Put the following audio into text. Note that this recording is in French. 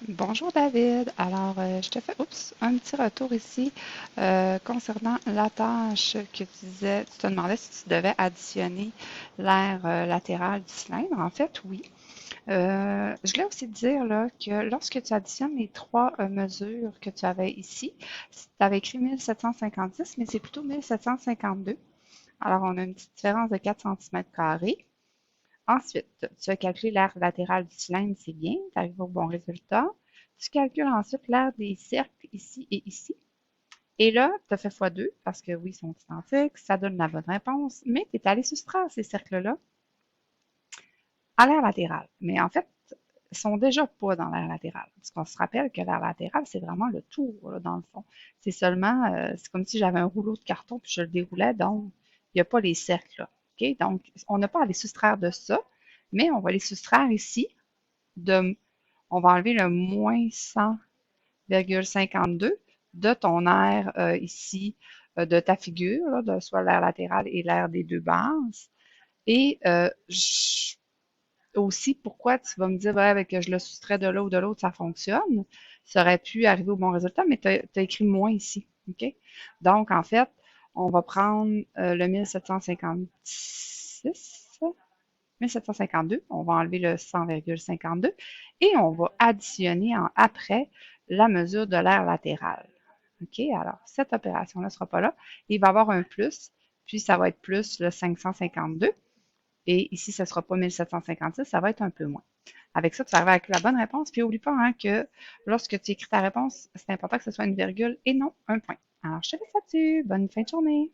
Bonjour David. Alors, je te fais un petit retour ici concernant la tâche que tu disais. Tu te demandais si tu devais additionner l'aire latérale du cylindre. En fait, oui. Je voulais aussi te dire là, que lorsque tu additionnes les trois mesures que tu avais ici, tu avais écrit 1756, mais c'est plutôt 1752. Alors, on a une petite différence de 4 cm². Ensuite, tu as calculé l'aire latérale du cylindre, c'est bien, tu arrives au bon résultat. Tu calcules ensuite l'aire des cercles ici et ici. Et là, tu as fait x2 parce que oui, ils sont identiques, ça donne la bonne réponse, mais tu es allé soustraire ces cercles-là à l'aire latérale. Mais en fait, ils sont déjà pas dans l'aire latérale. Parce qu'on se rappelle que l'aire latérale, c'est vraiment le tour, là, dans le fond. C'est seulement, c'est comme si j'avais un rouleau de carton puis je le déroulais, donc il n'y a pas les cercles là. OK? Donc, on n'a pas à les soustraire de ça, mais on va les soustraire ici de, on va enlever le moins 100,52 de ton aire ici, de ta figure, là, de soit l'aire latérale et l'aire des deux bases. Et aussi, pourquoi tu vas me dire ouais, que je le soustrais de là ou de l'autre, ça fonctionne. Ça aurait pu arriver au bon résultat, mais tu as écrit moins ici. OK? Donc, en fait, on va prendre le 1756. 1752, on va enlever le 100,52 et on va additionner après la mesure de l'aire latérale. OK? Alors, cette opération-là ne sera pas là. Il va y avoir un plus, puis ça va être plus le 552. Et ici, ce ne sera pas 1756, ça va être un peu moins. Avec ça, tu vas arriver avec la bonne réponse. Puis, n'oublie pas hein, que lorsque tu écris ta réponse, c'est important que ce soit une virgule et non un point. Alors, je te laisse là-dessus. Bonne fin de journée.